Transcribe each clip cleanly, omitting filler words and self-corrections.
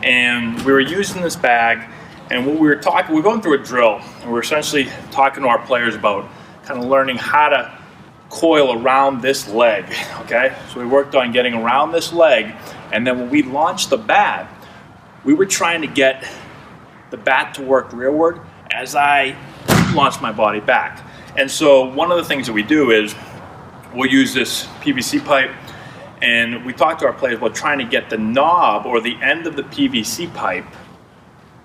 and we were using this bag, and what we were going through a drill, and we are essentially talking to our players about kind of learning how to coil around this leg, okay? So we worked on getting around this leg, and then when we launched the bat, we were trying to get the bat to work rearward as I launched my body back. And so one of the things that we do is we'll use this PVC pipe, and we talk to our players about trying to get the knob or the end of the PVC pipe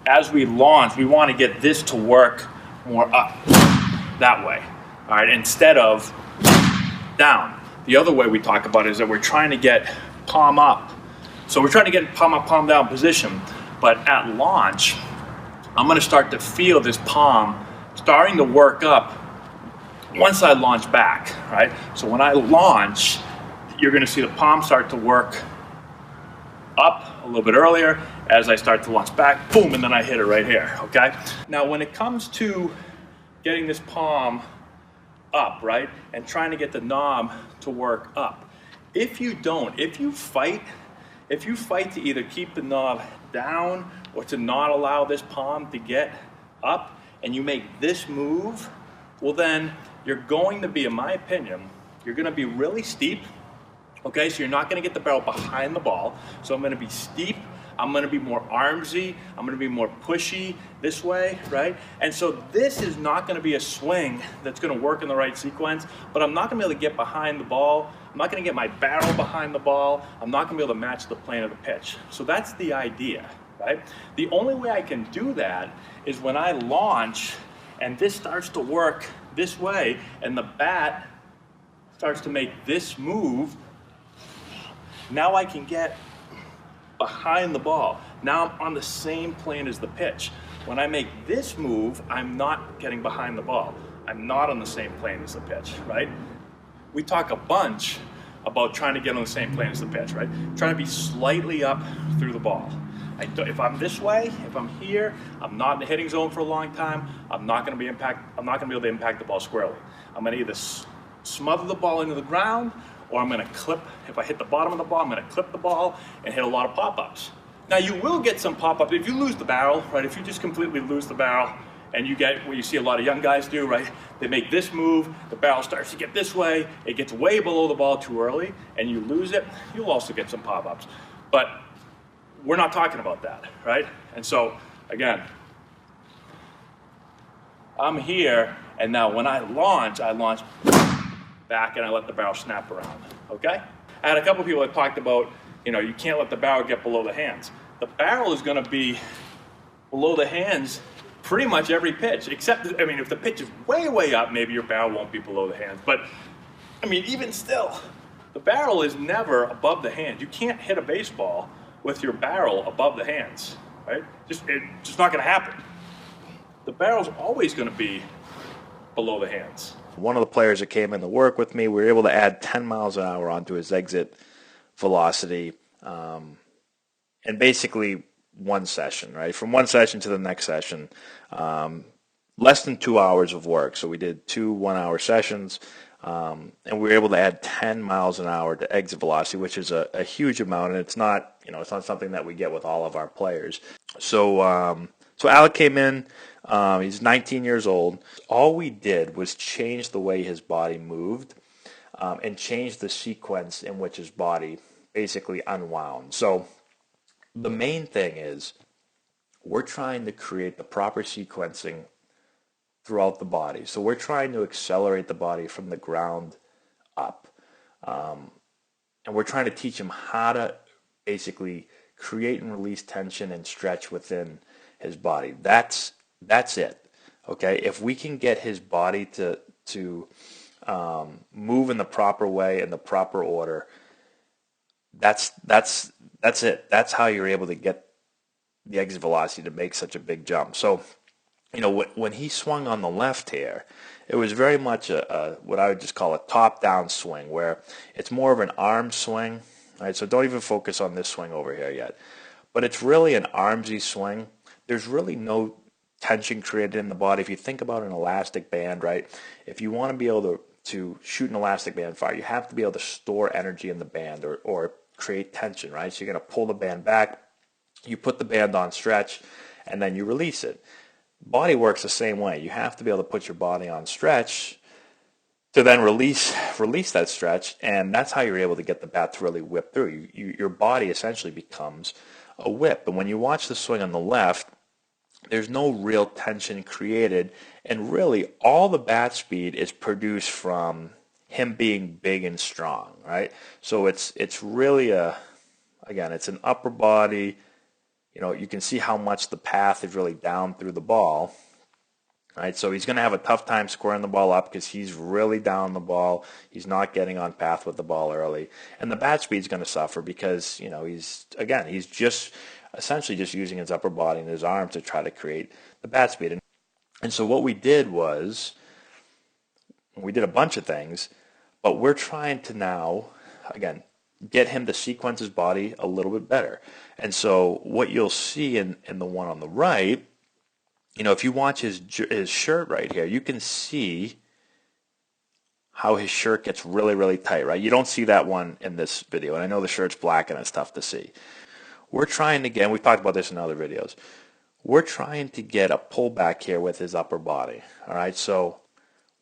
as we launch. We want to get this to work more up that way, all right, instead of down. The other way we talk about it is that we're trying to get palm up. So we're trying to get palm up, palm down position, but at launch, I'm going to start to feel this palm starting to work up once I launch back, right? So when I launch, you're going to see the palm start to work up a little bit earlier as I start to launch back, boom, and then I hit it right here, okay? Now when it comes to getting this palm up, right, and trying to get the knob to work up, if you fight to either keep the knob down or to not allow this palm to get up, and you make this move, well then you're going to be, in my opinion, you're going to be really steep, okay? So you're not going to get the barrel behind the ball. So I'm going to be steep, I'm going to be more armsy, I'm going to be more pushy this way, right? And so this is not going to be a swing that's going to work in the right sequence, but I'm not going to be able to get behind the ball. I'm not going to get my barrel behind the ball. I'm not going to be able to match the plane of the pitch. So that's the idea, right? The only way I can do that is when I launch and this starts to work this way and the bat starts to make this move. Now I can get behind the ball. Now I'm on the same plane as the pitch. When I make this move, I'm not getting behind the ball. I'm not on the same plane as the pitch, right? We talk a bunch about trying to get on the same plane as the pitch, right? Trying to be slightly up through the ball. If I'm this way, if I'm here, I'm not in the hitting zone for a long time, I'm not going to be able to impact the ball squarely. I'm going to either smother the ball into the ground, or I'm going to clip. If I hit the bottom of the ball, I'm going to clip the ball and hit a lot of pop-ups. Now you will get some pop-ups if you lose the barrel, right? If you just completely lose the barrel and you get what you see a lot of young guys do, right? They make this move, the barrel starts to get this way, it gets way below the ball too early, and you lose it, you'll also get some pop-ups. But we're not talking about that, right? And so, again, I'm here, and now when I launch back and I let the barrel snap around, okay? I had a couple people that talked about, you can't let the barrel get below the hands. The barrel is gonna be below the hands pretty much every pitch, except, if the pitch is way, way up, maybe your barrel won't be below the hands. But, even still, the barrel is never above the hands. You can't hit a baseball with your barrel above the hands, right? It's just not gonna happen. The barrel's always gonna be below the hands. One of the players that came in to work with me, we were able to add 10 miles an hour onto his exit velocity, and basically one session, right? From one session to the next session, less than 2 hours of work. So we did 2 1-hour sessions, and we were able to add 10 miles an hour to exit velocity, which is a huge amount, and it's not something that we get with all of our players. So Alec came in. He's 19 years old. All we did was change the way his body moved, and change the sequence in which his body basically unwound. So the main thing is we're trying to create the proper sequencing throughout the body. So we're trying to accelerate the body from the ground up. And we're trying to teach him how to basically create and release tension and stretch within his body. That's it. Okay, if we can get his body to move in the proper way, in the proper order, that's it. That's how you're able to get the exit velocity to make such a big jump. So, when he swung on the left here, it was very much a what I would just call a top-down swing, where it's more of an arm swing. Right, so don't even focus on this swing over here yet. But it's really an armsy swing. There's really no tension created in the body. If you think about an elastic band, right? If you want to be able to shoot an elastic band fire, you have to be able to store energy in the band or create tension, right? So you're going to pull the band back, You put the band on stretch, and then you release it. Body works the same way. You have to be able to put your body on stretch to then release that stretch, and that's how you're able to get the bat to really whip through. Your body essentially becomes a whip. And when you watch the swing on the left, there's no real tension created, and really all the bat speed is produced from him being big and strong, right? So it's really it's an upper body. You can see how much the path is really down through the ball. Right, so he's going to have a tough time squaring the ball up because he's really down the ball. He's not getting on path with the ball early, and the bat speed's going to suffer because he's just essentially just using his upper body and his arms to try to create the bat speed. And so what we did was we did a bunch of things, but we're trying to now get him to sequence his body a little bit better. And so what you'll see in the one on the right. If you watch his shirt right here, you can see how his shirt gets really, really tight, right? You don't see that one in this video, and I know the shirt's black and it's tough to see. We're trying to get, and we've talked about this in other videos, we're trying to get a pullback here with his upper body, all right? So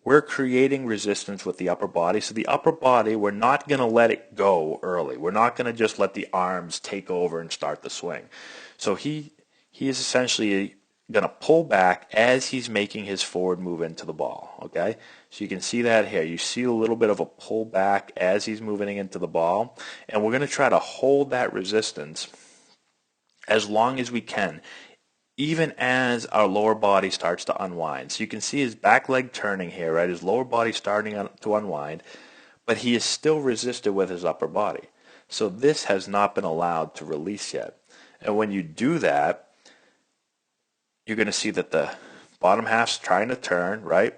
we're creating resistance with the upper body. So the upper body, we're not going to let it go early. We're not going to just let the arms take over and start the swing. So he is essentially going to pull back as he's making his forward move into the ball, okay? So you can see that here. You see a little bit of a pull back as he's moving into the ball, and we're going to try to hold that resistance as long as we can, even as our lower body starts to unwind. So you can see his back leg turning here, right? His lower body starting to unwind, but he is still resisted with his upper body. So this has not been allowed to release yet. And when you do that, you're going to see that the bottom half's trying to turn, right?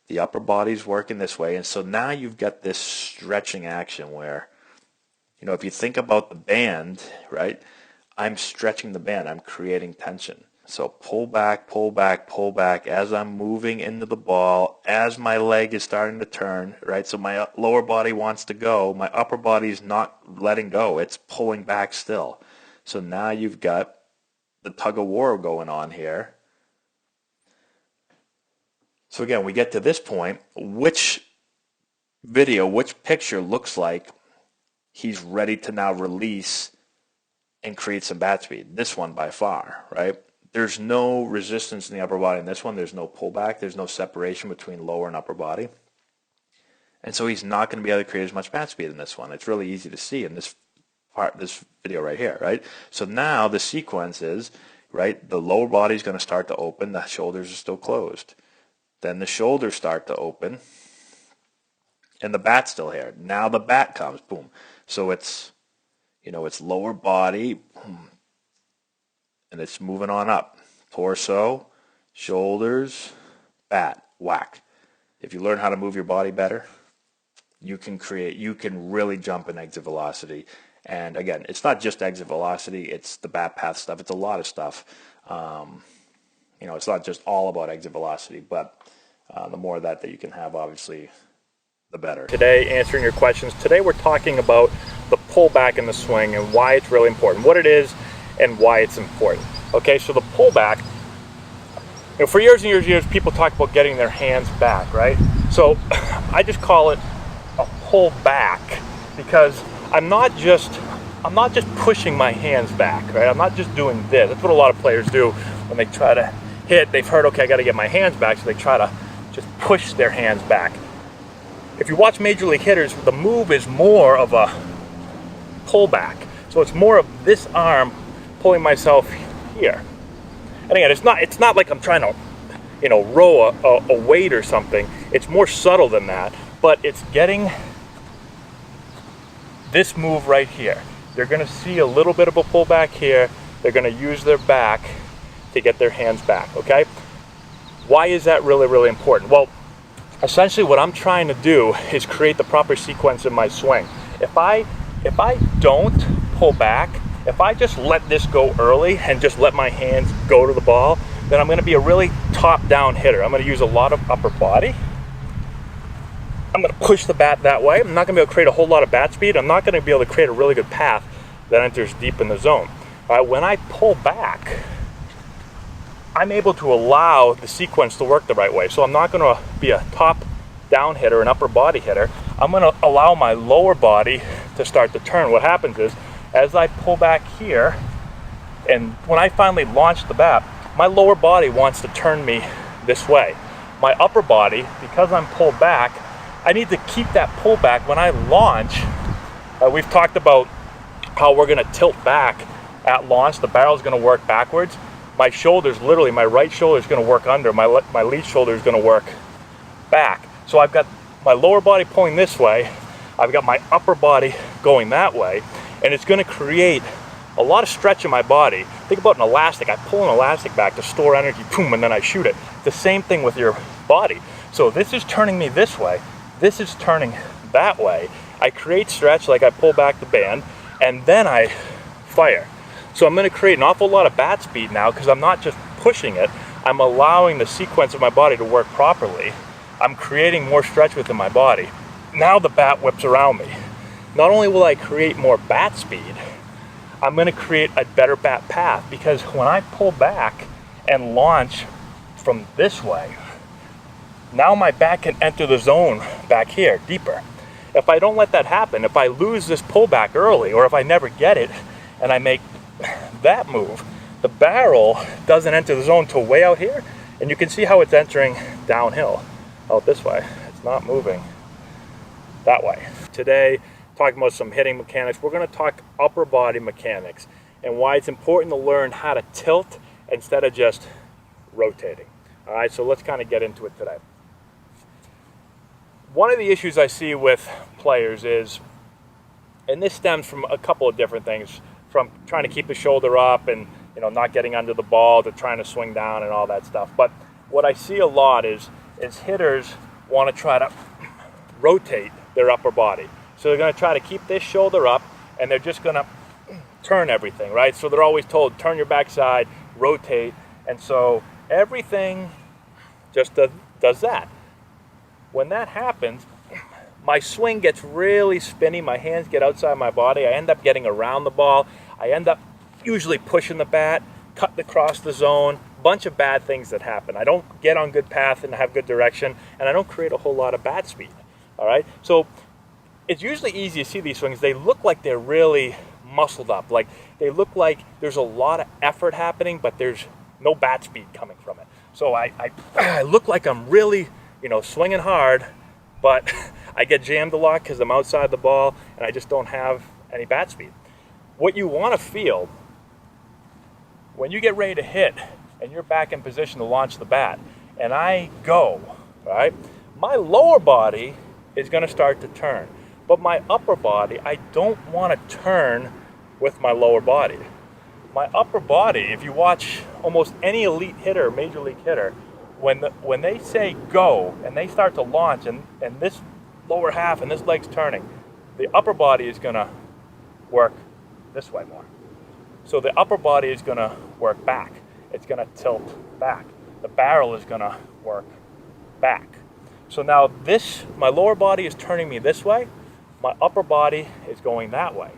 The upper body's working this way. And so now you've got this stretching action where, if you think about the band, right? I'm stretching the band. I'm creating tension. So pull back, pull back, pull back as I'm moving into the ball, as my leg is starting to turn, right? So my lower body wants to go. My upper body's not letting go. It's pulling back still. So now you've got the tug of war going on here. So again, we get to this point, which picture looks like he's ready to now release and create some bat speed? This one by far, right? There's no resistance in the upper body in this one. There's no pullback. There's no separation between lower and upper body. And so he's not going to be able to create as much bat speed in this one. It's really easy to see in this video right here, right? So now the sequence is, right, the lower body is going to start to open. The shoulders are still closed. Then the shoulders start to open, and the bat's still here. Now the bat comes, boom. So it's, it's lower body, boom, and it's moving on up. Torso, shoulders, bat, whack. If you learn how to move your body better, you can really jump in exit velocity. And again, it's not just exit velocity, it's the bat path stuff. It's a lot of stuff. It's not just all about exit velocity, but the more of that you can have, obviously, the better. Today, answering your questions. Today we're talking about the pullback in the swing and why it's really important, what it is and why it's important. Okay, so the pullback, for years and years, people talk about getting their hands back, right? So I just call it a pull back because I'm not just pushing my hands back, right? I'm not just doing this. That's what a lot of players do when they try to hit. They've heard, okay, I got to get my hands back, so they try to just push their hands back. If you watch Major League hitters, the move is more of a pullback. So it's more of this arm pulling myself here. And again, it's not like I'm trying to, row a weight or something. It's more subtle than that, but it's getting this move right here. They're going to see a little bit of a pullback here. They're going to use their back to get their hands back, okay? Why is that really, really important? Well, essentially what I'm trying to do is create the proper sequence in my swing. If I don't pull back, if I just let this go early and just let my hands go to the ball, then I'm going to be a really top-down hitter. I'm going to use a lot of upper body. I'm going to push the bat that way. I'm not going to be able to create a whole lot of bat speed. I'm not going to be able to create a really good path that enters deep in the zone. All right, when I pull back, I'm able to allow the sequence to work the right way. So I'm not going to be a top down hitter, an upper body hitter. I'm going to allow my lower body to start to turn. What happens is, as I pull back here, and when I finally launch the bat, my lower body wants to turn me this way. My upper body, because I'm pulled back, I need to keep that pull back. When I launch, we've talked about how we're going to tilt back at launch. The barrel's going to work backwards. My shoulders, literally my right shoulder is going to work under. My lead shoulder is going to work back. So I've got my lower body pulling this way. I've got my upper body going that way. And it's going to create a lot of stretch in my body. Think about an elastic. I pull an elastic back to store energy, boom, and then I shoot it. It's the same thing with your body. So this is turning me this way. This is turning that way. I create stretch, like I pull back the band, and then I fire. So I'm going to create an awful lot of bat speed now, because I'm not just pushing it. I'm allowing the sequence of my body to work properly. I'm creating more stretch within my body. Now the bat whips around me. Not only will I create more bat speed, I'm going to create a better bat path, because when I pull back and launch from this way, now my bat can enter the zone back here deeper. If I don't let that happen, if I lose this pullback early, or if I never get it and I make that move, the barrel doesn't enter the zone till way out here, and you can see how it's entering downhill out this way. It's not moving that way. Today, talking about some hitting mechanics, we're going to talk upper body mechanics and why it's important to learn how to tilt instead of just rotating. All right, so let's kind of get into it today. One of the issues I see with players is, and this stems from a couple of different things, from trying to keep the shoulder up and not getting under the ball to trying to swing down and all that stuff. But what I see a lot is hitters want to try to rotate their upper body. So they're going to try to keep this shoulder up, and they're just going to turn everything, right? So they're always told, turn your backside, rotate, and so everything just does that. When that happens, my swing gets really spinny, my hands get outside my body, I end up getting around the ball, I end up usually pushing the bat, cutting across the zone, bunch of bad things that happen. I don't get on good path and have good direction, and I don't create a whole lot of bat speed, all right? So it's usually easy to see these swings. They look like they're really muscled up, like they look like there's a lot of effort happening, but there's no bat speed coming from it. So I look like I'm really, swinging hard, but I get jammed a lot because I'm outside the ball and I just don't have any bat speed. What you want to feel when you get ready to hit and you're back in position to launch the bat and I go, right? My lower body is going to start to turn, but my upper body, I don't want to turn with my lower body. My upper body, if you watch almost any elite hitter, major league hitter, when they say go and they start to launch and this lower half and this leg's turning, the upper body is going to work this way more. So the upper body is going to work back. It's going to tilt back. The barrel is going to work back. So now my lower body is turning me this way. My upper body is going that way.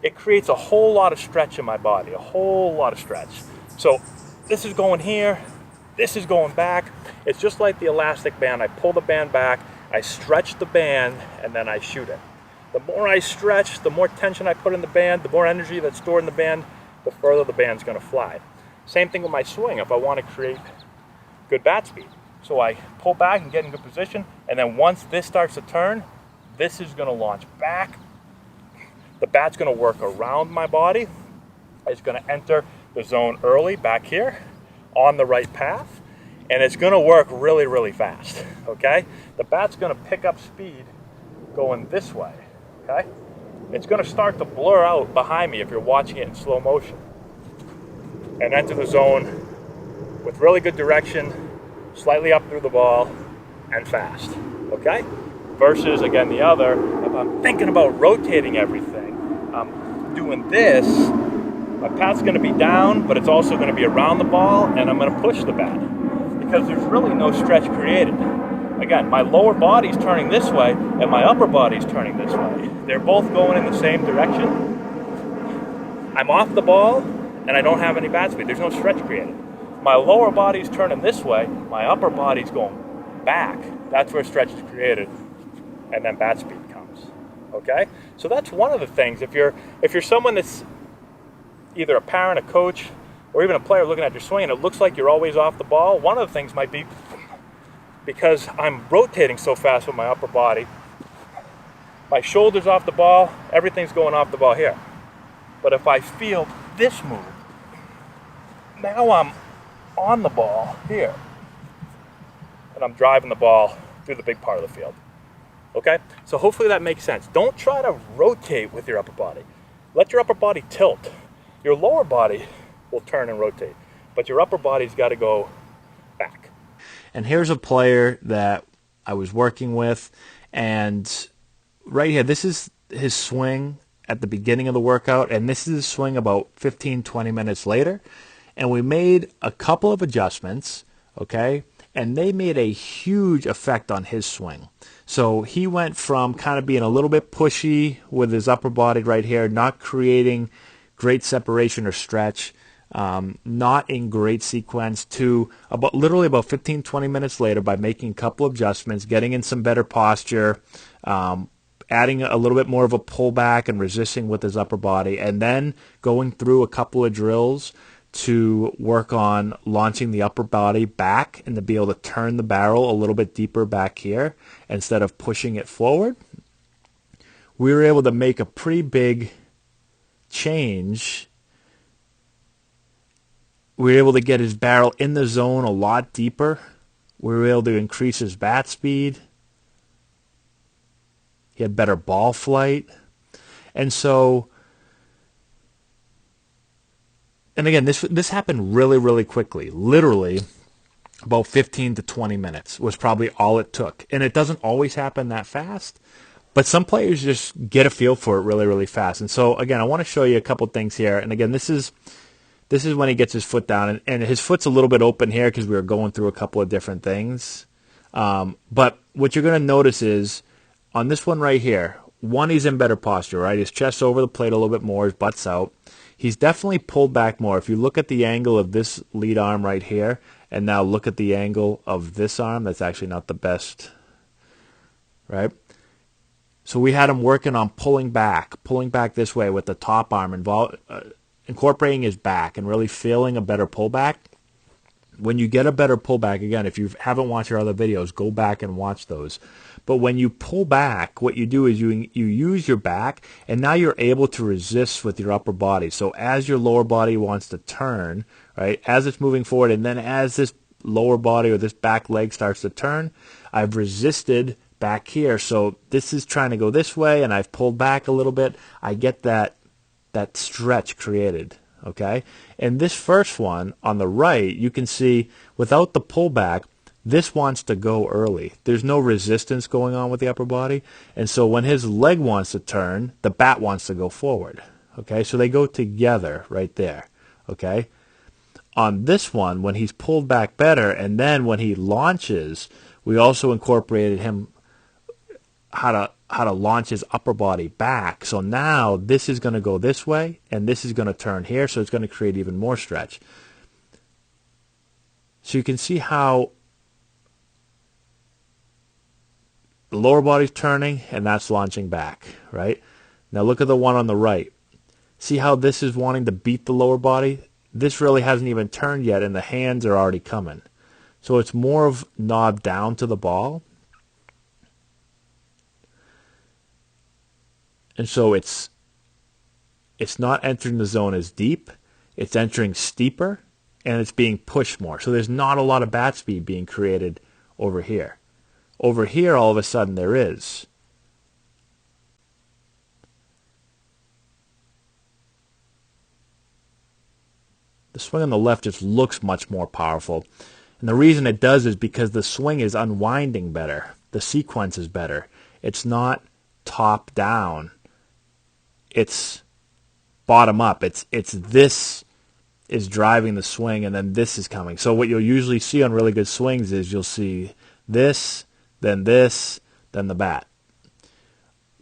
It creates a whole lot of stretch in my body, a whole lot of stretch. So this is going here, this is going back. It's just like the elastic band. I pull the band back, I stretch the band, and then I shoot it. The more I stretch, the more tension I put in the band, the more energy that's stored in the band, the further the band's going to fly. Same thing with my swing if I want to create good bat speed. So I pull back and get in good position, and then once this starts to turn, this is going to launch back. The bat's going to work around my body. It's going to enter the zone early back here on the right path, and it's going to work really, really fast, okay? The bat's going to pick up speed going this way, okay? It's going to start to blur out behind me if you're watching it in slow motion and enter the zone with really good direction, slightly up through the ball, and fast, okay? Versus, again, the other, if I'm thinking about rotating everything, I'm doing this, my path's going to be down, but it's also going to be around the ball, and I'm going to push the bat because there's really no stretch created. Again, my lower body's turning this way, and my upper body's turning this way. They're both going in the same direction, I'm off the ball and I don't have any bat speed. There's no stretch created. My lower body's turning this way, my upper body's going back. That's where stretch is created, and then bat speed comes. Okay? So that's one of the things. If you're someone that's either a parent, a coach, or even a player looking at your swing and it looks like you're always off the ball, one of the things might be because I'm rotating so fast with my upper body, my shoulder's off the ball, everything's going off the ball here. But if I feel this move, now I'm on the ball here, and I'm driving the ball through the big part of the field. Okay? So hopefully that makes sense. Don't try to rotate with your upper body. Let your upper body tilt. Your lower body will turn and rotate, but your upper body's got to go back. And here's a player that I was working with, and right here, this is his swing at the beginning of the workout, and this is his swing about 15, 20 minutes later. And we made a couple of adjustments, okay? And they made a huge effect on his swing. So he went from kind of being a little bit pushy with his upper body right here, not creating great separation or stretch, not in great sequence, to literally about 15, 20 minutes later, by making a couple of adjustments, getting in some better posture, adding a little bit more of a pullback and resisting with his upper body, and then going through a couple of drills to work on launching the upper body back and to be able to turn the barrel a little bit deeper back here instead of pushing it forward. We were able to make a pretty big change. We were able to get his barrel in the zone a lot deeper. We were able to increase his bat speed. He had better ball flight. And so, and again, this happened really, really quickly. Literally, about 15 to 20 minutes was probably all it took. And it doesn't always happen that fast, but some players just get a feel for it really, really fast. And so, again, I want to show you a couple things here. And again, this is when he gets his foot down. And his foot's a little bit open here because we were going through a couple of different things. But what you're going to notice is, on this one right here, one, he's in better posture, right? His chest's over the plate a little bit more, his butt's out. He's definitely pulled back more. If you look at the angle of this lead arm right here, and now look at the angle of this arm, that's actually not the best, right? So we had him working on pulling back this way with the top arm, incorporating his back and really feeling a better pullback. When you get a better pullback, again, if you haven't watched our other videos, go back and watch those. But when you pull back, what you do is you use your back, and now you're able to resist with your upper body. So as your lower body wants to turn, right, as it's moving forward, and then as this lower body or this back leg starts to turn, I've resisted back here. So this is trying to go this way, and I've pulled back a little bit. I get that stretch created. Okay, and this first one on the right, you can see without the pullback, this wants to go early. There's no resistance going on with the upper body, and so when his leg wants to turn, the bat wants to go forward. Okay, so they go together right there. Okay, on this one, when he's pulled back better, and then when he launches, we also incorporated him how to launch his upper body back. So now this is going to go this way, and this is going to turn here, so it's going to create even more stretch. So you can see how the lower body's turning, and that's launching back, right? Now look at the one on the right. See how this is wanting to beat the lower body? This really hasn't even turned yet, and the hands are already coming. So it's more of knob down to the ball. And so it's not entering the zone as deep, it's entering steeper, and it's being pushed more. So there's not a lot of bat speed being created over here. Over here, all of a sudden, there is. The swing on the left just looks much more powerful. And the reason it does is because the swing is unwinding better. The sequence is better. It's not top down. It's bottom up. It's this is driving the swing, and then this is coming. So what you'll usually see on really good swings is you'll see this, then the bat.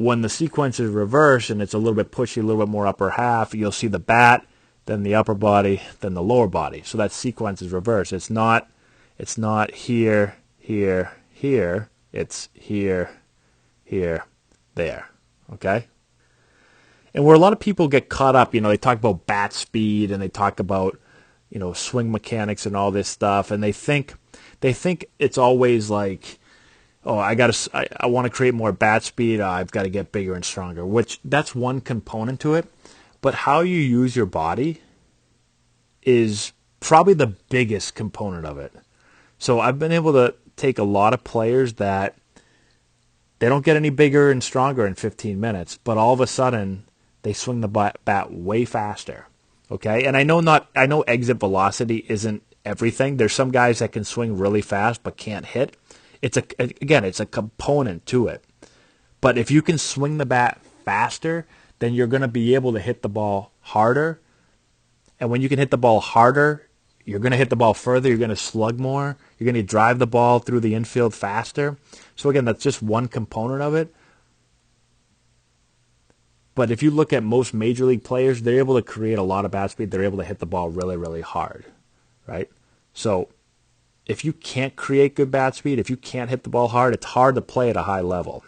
when the sequence is reversed and it's a little bit pushy, a little bit more upper half, you'll see the bat, then the upper body, then the lower body. So that sequence is reversed. It's not here, here, here. It's here, here, there. Okay? And where a lot of people get caught up, they talk about bat speed and they talk about, swing mechanics and all this stuff, and they think it's always like, oh, I want to create more bat speed, I've got to get bigger and stronger, which that's one component to it. But how you use your body is probably the biggest component of it. So I've been able to take a lot of players that they don't get any bigger and stronger in 15 minutes, but all of a sudden they swing the bat way faster. Okay? And I know exit velocity isn't everything. There's some guys that can swing really fast but can't hit. It's a component to it. But if you can swing the bat faster, then you're going to be able to hit the ball harder. And when you can hit the ball harder, you're going to hit the ball further, you're going to slug more, you're going to drive the ball through the infield faster. So again, that's just one component of it. But if you look at most major league players, they're able to create a lot of bat speed. They're able to hit the ball really, really hard, right? So if you can't create good bat speed, if you can't hit the ball hard, it's hard to play at a high level.